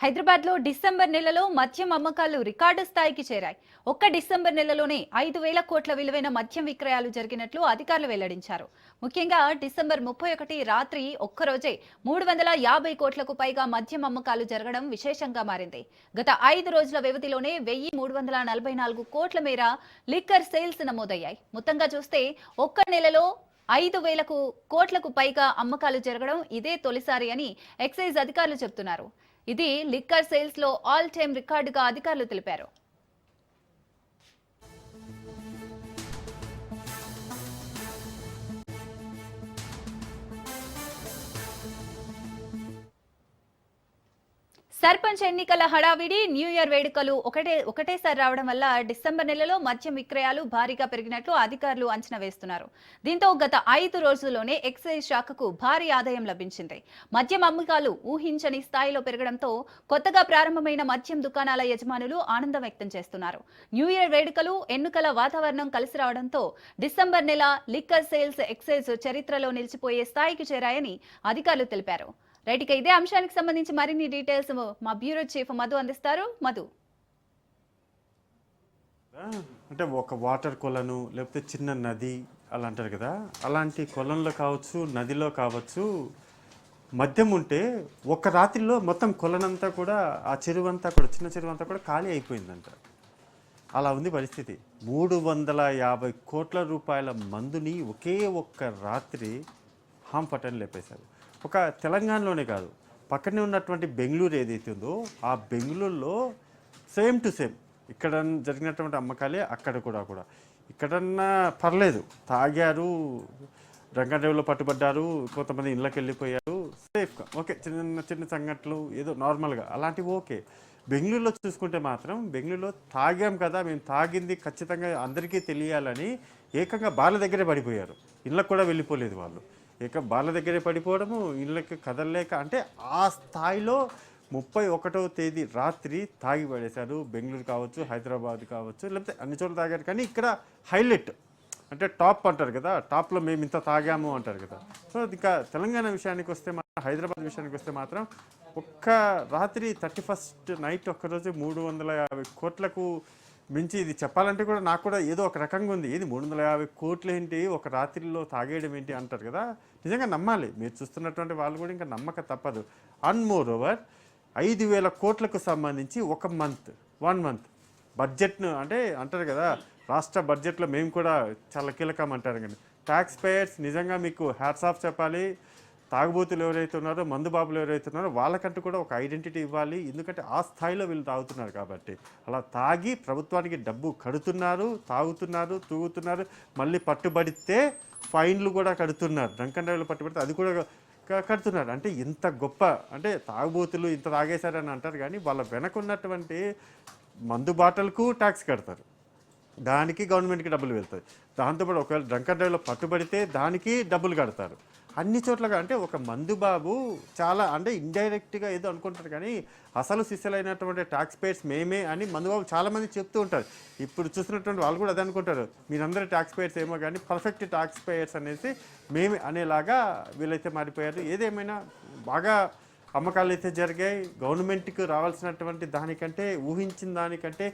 హైదరాబాద్లో డిసెంబర్ నెలలో మద్యం అమ్మకాలు రికార్డు స్థాయికి చేరాయి. ఒక్క డిసెంబర్ నెలలోనే 5,000 కోట్ల విలువైన మద్యం విక్రయాలు జరిగినట్లు అధికారులు వెల్లడించారు. ముఖ్యంగా డిసెంబర్ 31 రాత్రి ఒక్కరోజే 350 కోట్లకు పైగా మద్యం అమ్మకాలు జరగడం విశేషంగా మారింది. గత 5 రోజుల వ్యవధిలోనే 1,344 కోట్ల మేర లిక్కర్ సేల్స్ నమోదయ్యాయి. మొత్తంగా చూస్తే ఒక్క నెలలో 5,000 కోట్లకు పైగా అమ్మకాలు జరగడం ఇదే తొలిసారి అని ఎక్సైజ్ అధికారులు చెబుతున్నారు. ఇది లిక్కర్ సేల్స్ లో ఆల్ టైమ్ రికార్డుగా అధికారులు తెలిపారు. సర్పంచ్ ఎన్నికల హడావిడి, న్యూ ఇయర్ వేడుకలు ఒకటేసారి రావడం వల్ల డిసెంబర్ నెలలో మద్యం విక్రయాలు భారీగా పెరిగినట్లు అధికారులు అంచనా వేస్తున్నారు. దీంతో గత 5 రోజుల్లోనే ఎక్సైజ్ శాఖకు భారీ ఆదాయం లభించింది. మద్యం అమ్మకాలు ఊహించని స్థాయిలో పెరగడంతో కొత్తగా ప్రారంభమైన మద్యం దుకాణాల యజమానులు ఆనందం వ్యక్తం చేస్తున్నారు. న్యూ ఇయర్ వేడుకలు, ఎన్నికల వాతావరణం కలిసి రావడంతో డిసెంబర్ నెల లిక్కర్ సేల్స్ ఎక్సైజ్ చరిత్రలో నిలిచిపోయే స్థాయికి చేరాయని అధికారులు తెలిపారు. రైట్, ఇక ఇదే అంశానికి సంబంధించి మరిన్ని డీటెయిల్స్ మా బ్యూరో చీఫ్ మధు అందిస్తారు. మధు, అంటే ఒక వాటర్ కొలను లేకపోతే చిన్న నది అలా అంటారు కదా, అలాంటి కొలంలో కావచ్చు, నదిలో కావచ్చు, మద్యం ఉంటే ఒక రాత్రిలో మొత్తం కొలనంతా కూడా, ఆ చెరువు అంతా కూడా, చిన్న చెరువు అంతా కూడా ఖాళీ అయిపోయిందంట. అలా ఉంది పరిస్థితి. 350 కోట్ల రూపాయల మందుని ఒకే ఒక్క రాత్రి హాంపటన్ లేపేశారు. ఒక తెలంగాణలోనే కాదు, పక్కనే ఉన్నటువంటి బెంగళూరు ఏదైతే ఉందో ఆ బెంగళూరులో సేమ్ టు సేమ్ ఇక్కడ జరిగినటువంటి అమ్మకాలే అక్కడ కూడా ఇక్కడన్నా పర్లేదు, తాగారు, రంగారేవులో పట్టుబడ్డారు, కొంతమంది ఇళ్ళకి వెళ్ళిపోయారు, సేఫ్గా ఓకే, చిన్న చిన్న సంఘటనలు ఏదో నార్మల్గా అలాంటివి ఓకే. బెంగళూరులో చూసుకుంటే మాత్రం, బెంగళూరులో తాగాం కదా, మేము తాగింది ఖచ్చితంగా అందరికీ తెలియాలని ఏకంగా బాల దగ్గరే పడిపోయారు. ఇళ్ళకు కూడా వెళ్ళిపోలేదు వాళ్ళు, బాల దగ్గరే పడిపోవడము, ఇళ్ళకి కదలలేక, అంటే ఆ స్థాయిలో 31వ తేదీ రాత్రి తాగి పడేశారు. బెంగళూరు కావచ్చు, హైదరాబాద్ కావచ్చు, లేకపోతే అన్ని చోట్ల తాగారు. కానీ ఇక్కడ హైలైట్ అంటే టాప్ అంటారు కదా, టాప్లో మేము ఇంత తాగాము అంటారు కదా. సో ఇంకా తెలంగాణ విషయానికి వస్తే మాత్రం, హైదరాబాద్ విషయానికి వస్తే మాత్రం ఒక్క రాత్రి 31st నైట్ ఒక్కరోజు 350 కోట్లకు మించి, ఇది చెప్పాలంటే కూడా నాకు కూడా ఏదో ఒక రకంగా ఉంది. ఇది 350 కోట్లు ఏంటి, ఒక రాత్రిలో తాగేయడం ఏంటి అంటారు కదా. నిజంగా నమ్మాలి, మీరు చూస్తున్నటువంటి వాళ్ళు కూడా ఇంకా నమ్మక తప్పదు. అండ్ మోర్ ఓవర్ 5,000 కోట్లకు సంబంధించి వన్ మంత్ బడ్జెట్ను, అంటే అంటారు కదా రాష్ట్ర బడ్జెట్లో మేము కూడా చాలా కీలకం అంటారు. కానీ ట్యాక్స్ పేయర్స్ నిజంగా మీకు హ్యాట్స్ ఆఫ్ చెప్పాలి. తాగుబోతులు ఎవరైతే ఉన్నారో, మందు బాబులు ఎవరైతే ఉన్నారో వాళ్ళకంటూ కూడా ఒక ఐడెంటిటీ ఇవ్వాలి. ఎందుకంటే ఆ స్థాయిలో వీళ్ళు తాగుతున్నారు కాబట్టి. అలా తాగి ప్రభుత్వానికి డబ్బు కడుతున్నారు, తాగుతున్నారు, తూగుతున్నారు, మళ్ళీ పట్టుబడితే ఫైన్లు కూడా కడుతున్నారు. డ్రంక్ అండ్ డ్రైవ్లో పట్టుబడితే అది కూడా కడుతున్నారు. అంటే ఇంత గొప్ప, అంటే తాగుబోతులు ఇంత తాగేశారని అంటారు, కానీ వాళ్ళ వెనక ఉన్నటువంటి మందు బాటలకు ట్యాక్స్ కడతారు, దానికి గవర్నమెంట్కి డబ్బులు వెళ్తాయి. దాంతోపాటు ఒకవేళ డ్రంక్ అండ్ డ్రైవ్లో పట్టుబడితే దానికి డబ్బులు కడతారు. అన్ని చోట్లగా, అంటే ఒక మందుబాబు చాలా, అంటే ఇండైరెక్ట్గా ఏదో అనుకుంటారు, కానీ అసలు శిష్యులైనటువంటి ట్యాక్స్ పేయర్స్ మేమే అని మందుబాబు చాలామంది చెప్తూ ఉంటారు. ఇప్పుడు చూసినటువంటి వాళ్ళు కూడా అదే అనుకుంటారు, మీరందరూ ట్యాక్స్ పేయర్స్ ఏమో కానీ పర్ఫెక్ట్ ట్యాక్స్ పేయర్స్ అనేసి మేమే అనేలాగా వీళ్ళైతే మారిపోయారు. ఏదేమైనా బాగా అమ్మకాలు అయితే జరిగాయి. గవర్నమెంట్కి రావాల్సినటువంటి దానికంటే, ఊహించిన దానికంటే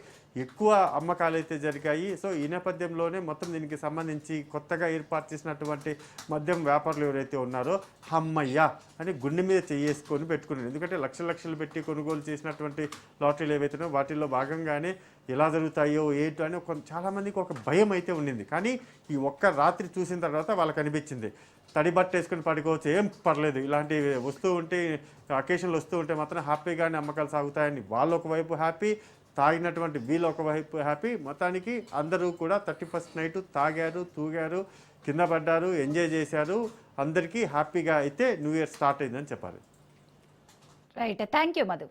ఎక్కువ అమ్మకాలు అయితే జరిగాయి. సో ఈ నేపథ్యంలోనే మొత్తం దీనికి సంబంధించి కొత్తగా ఏర్పాటు చేసినటువంటి మద్యం వ్యాపారులు ఎవరైతే ఉన్నారో అమ్మయ్య అని గుండె మీద చేసుకొని పెట్టుకున్నారు. ఎందుకంటే లక్షలు పెట్టి కొనుగోలు చేసినటువంటి లాటరీలు ఏవైతే ఉన్నాయో వాటిల్లో భాగంగానే ఎలా జరుగుతాయో ఏంటో అని చాలామందికి ఒక భయం అయితే ఉండింది. కానీ ఈ ఒక్క రాత్రి చూసిన తర్వాత వాళ్ళకి అనిపించింది, తడి బట్ట వేసుకొని పడుకోవచ్చు, ఏం పర్లేదు, ఇలాంటి వస్తూ ఉంటే, అకేషన్లు వస్తూ ఉంటే మాత్రం హ్యాపీగానే అమ్మకాలు సాగుతాయని వాళ్ళు ఒకవైపు హ్యాపీ, తాగినటువంటి వీళ్ళు ఒకవైపు హ్యాపీ. మొత్తానికి అందరూ కూడా 31st నైట్ తాగారు, తూగారు, కింద పడ్డారు, ఎంజాయ్ చేశారు. అందరికీ హ్యాపీగా అయితే న్యూ ఇయర్ స్టార్ట్ అయిందని చెప్పాలి. Right, thank you Madhu.